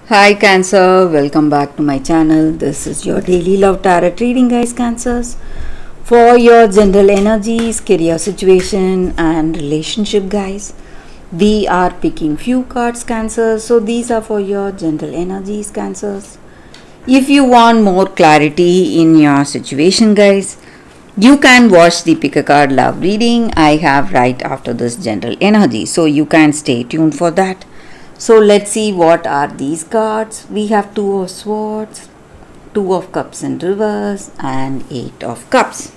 Hi Cancer, welcome back to my channel. This is your daily love tarot reading, guys. Cancers, for your general energies, career situation and relationship, guys. We are picking few cards, Cancers. So these are for your general energies, Cancers. If you want more clarity in your situation, guys, you can watch the pick a card love reading I have right after this general energy. So you can stay tuned for that. So let's see what are these cards. We have Two of Swords, Two of Cups in reverse and Eight of Cups.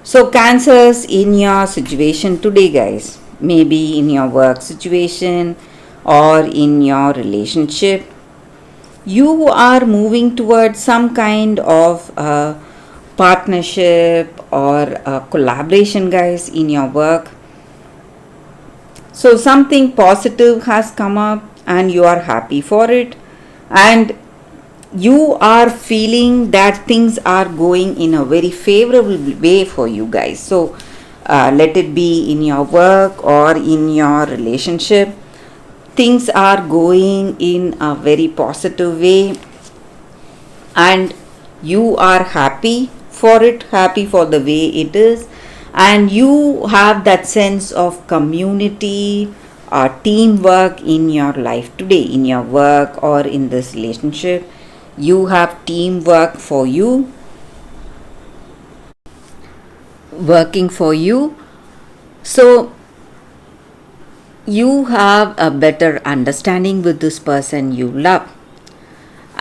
So Cancers, in your situation today, guys, maybe in your work situation or in your relationship, you are moving towards some kind of partnership or collaboration, guys, in your work. So something positive has come up and you are happy for it, and you are feeling that things are going in a very favorable way for you, guys. So let it be in your work or in your relationship, things are going in a very positive way and you are happy for it, happy for the way it is, and you have that sense of community or teamwork in your life today, in your work or in this relationship. You have teamwork for you, working for you. So you have a better understanding with this person you love.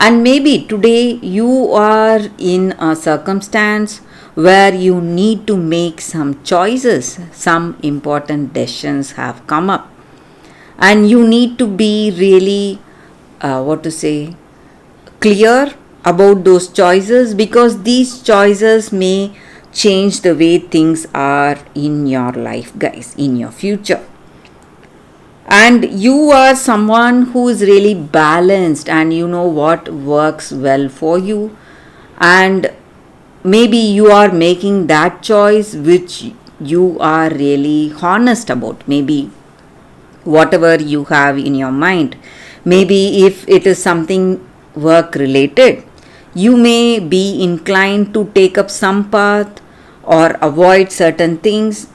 And maybe today you are in a circumstance where you need to make some choices, some important decisions have come up, and you need to be really, clear about those choices, because these choices may change the way things are in your life, guys, in your future. And you are someone who is really balanced and you know what works well for you, and maybe you are making that choice which you are really honest about. Maybe whatever you have in your mind, maybe if it is something work related, you may be inclined to take up some path or avoid certain things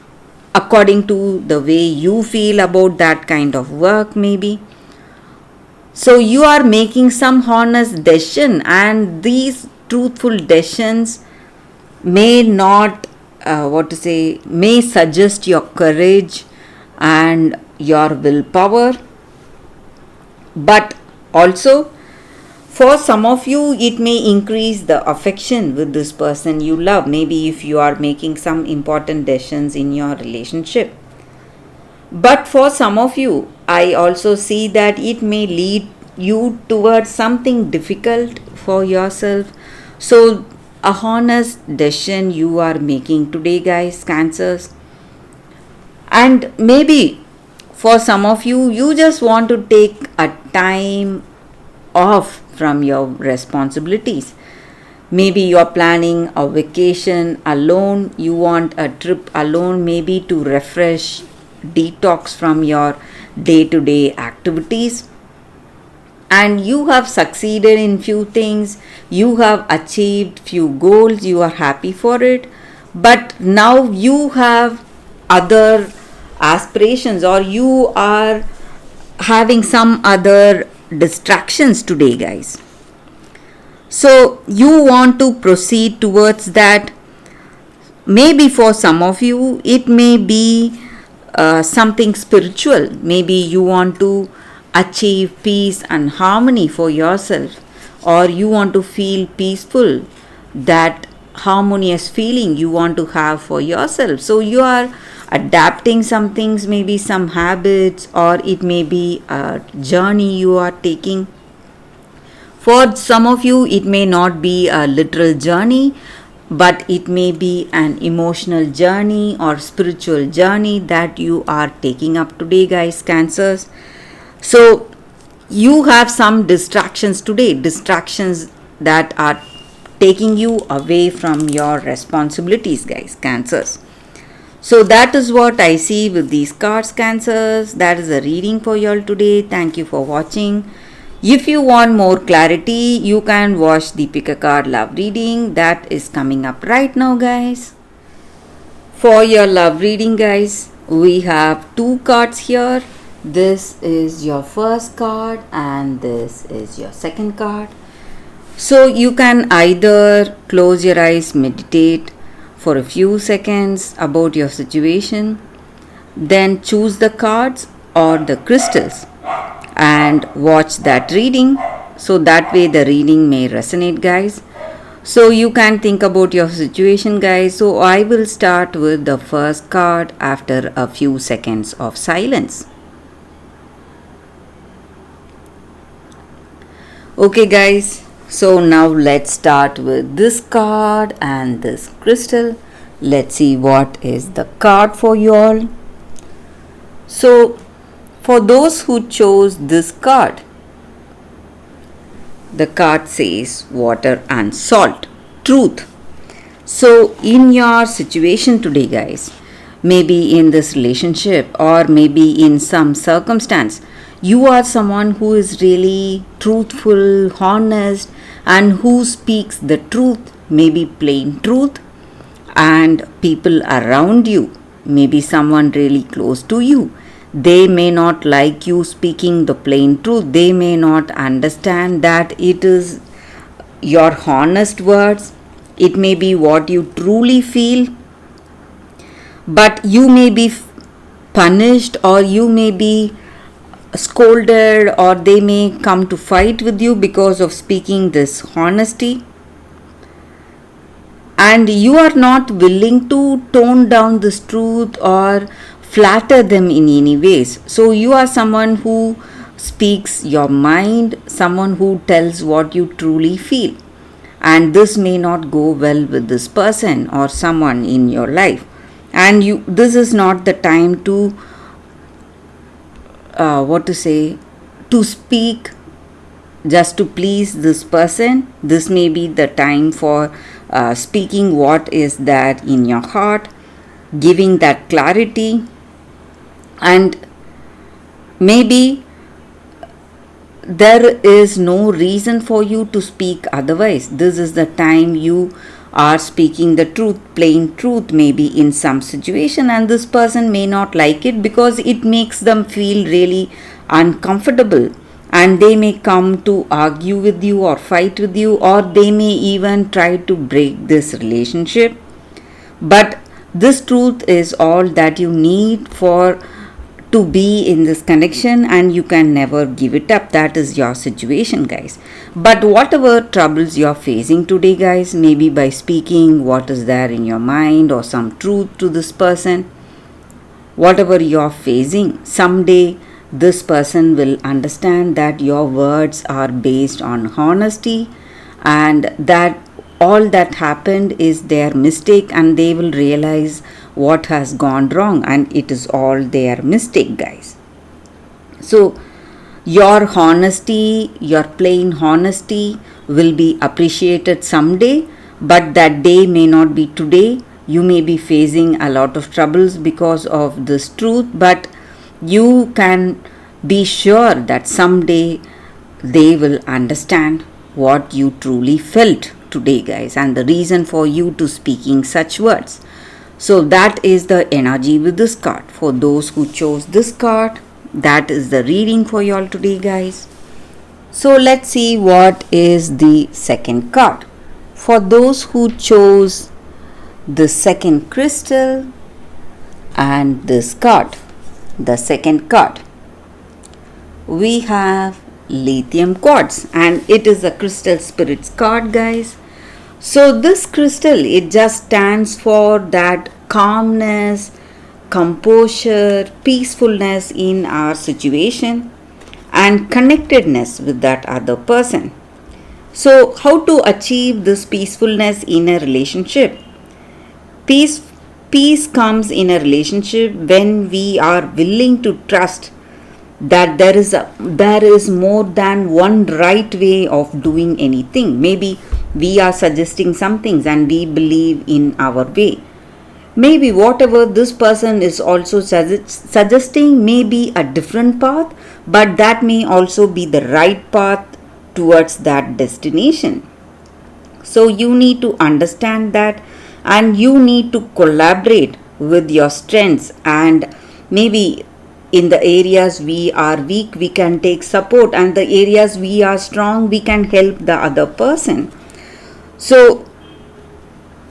according to the way you feel about that kind of work, maybe. So you are making some honest decision, and these truthful decisions may not may suggest your courage and your willpower, but also for some of you it may increase the affection with this person you love, maybe if you are making some important decisions in your relationship. But for some of you, I also see that it may lead you towards something difficult for yourself. So a honest decision you are making today, guys, Cancers. And maybe for some of you, you just want to take a time off from your responsibilities. Maybe you are planning a vacation alone, you want a trip alone, maybe to refresh, detox from your day-to-day activities. And you have succeeded in few things, you have achieved few goals, you are happy for it, but now you have other aspirations, or you are having some other distractions today, guys. So you want to proceed towards that. Maybe for some of you it may be something spiritual. Maybe you want to achieve peace and harmony for yourself, or you want to feel peaceful, that harmonious feeling you want to have for yourself. So you are adapting some things, maybe some habits, or it may be a journey you are taking. For some of you it may not be a literal journey, but it may be an emotional journey or spiritual journey that you are taking up today, guys, Cancers. So you have some distractions today, distractions that are taking you away from your responsibilities, guys, Cancers. So that is what I see with these cards, Cancers. That is a reading for y'all today. Thank you for watching. If you want more clarity, you can watch the Pick a Card Love reading that is coming up right now, guys. For your love reading, guys, we have two cards here. This is your first card and this is your second card. So you can either close your eyes, meditate for a few seconds about your situation, then choose the cards or the crystals and watch that reading. So that way the reading may resonate, guys. So you can think about your situation, guys. So I will start with the first card after a few seconds of silence. Okay, guys. So now let's start with this card and this crystal. Let's see what is the card for you all. So for those who chose this card, the card says water and salt, truth. So in your situation today, guys, maybe in this relationship or maybe in some circumstance, you are someone who is really truthful, honest, and who speaks the truth, maybe plain truth, and people around you, maybe someone really close to you, they may not like you speaking the plain truth. They may not understand that it is your honest words. It may be what you truly feel, but you may be punished or you may be scolded or they may come to fight with you because of speaking this honesty. And you are not willing to tone down this truth or flatter them in any ways. So you are someone who speaks your mind, someone who tells what you truly feel. And this may not go well with this person or someone in your life. And this is not the time to to speak just to please this person. This may be the time for speaking what is there in your heart, giving that clarity, and maybe there is no reason for you to speak otherwise. This is the time you are speaking the truth, plain truth, maybe in some situation, and this person may not like it because it makes them feel really uncomfortable, and they may come to argue with you or fight with you, or they may even try to break this relationship. But this truth is all that you need for to be in this connection, and you can never give it up. That is your situation, guys. But whatever troubles you're facing today, guys, maybe by speaking what is there in your mind or some truth to this person, whatever you're facing, someday this person will understand that your words are based on honesty and that all that happened is their mistake, and they will realize what has gone wrong and it is all their mistake, guys. So your honesty, your plain honesty will be appreciated someday, but that day may not be today. You may be facing a lot of troubles because of this truth, but you can be sure that someday they will understand what you truly felt today, guys, and the reason for you to speaking such words. So that is the energy with this card. For those who chose this card, that is the reading for y'all today, guys. So let's see what is the second card. For those who chose the second crystal and this card, the second card, we have lithium quartz, and it is a crystal spirits card, guys. So this crystal, it just stands for that calmness, composure, peacefulness in our situation and connectedness with that other person. So how to achieve this peacefulness in a relationship? Peace comes in a relationship when we are willing to trust that there is more than one right way of doing anything. Maybe we are suggesting some things and we believe in our way. Maybe whatever this person is also suggesting may be a different path, but that may also be the right path towards that destination. So you need to understand that, and you need to collaborate with your strengths, and maybe in the areas we are weak we can take support, and the areas we are strong we can help the other person. So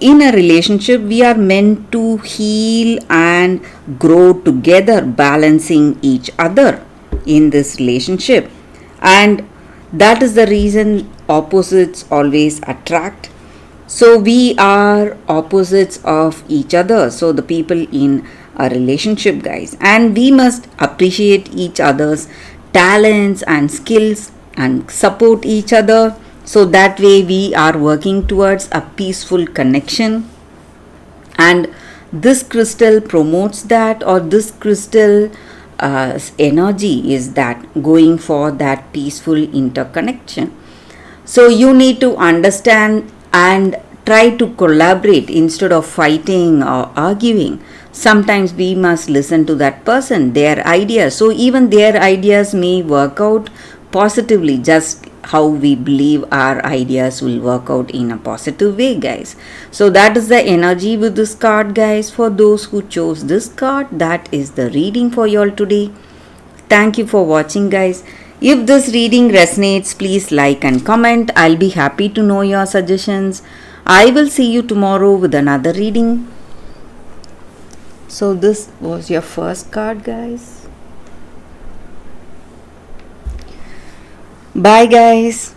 in a relationship we are meant to heal and grow together, balancing each other in this relationship. And that is the reason opposites always attract. So we are opposites of each other, so the people in a relationship, guys, and we must appreciate each other's talents and skills and support each other, so that way we are working towards a peaceful connection. And this crystal promotes that, or this crystal energy is that going for that peaceful interconnection. So you need to understand and try to collaborate instead of fighting or arguing. Sometimes we must listen to that person, their ideas. So even their ideas may work out positively, just how we believe our ideas will work out in a positive way, guys. So that is the energy with this card, guys. For those who chose this card, that is the reading for you all today. Thank you for watching, guys. If this reading resonates, please like and comment. I'll be happy to know your suggestions. I will see you tomorrow with another reading. So this was your first card, guys. Bye, guys.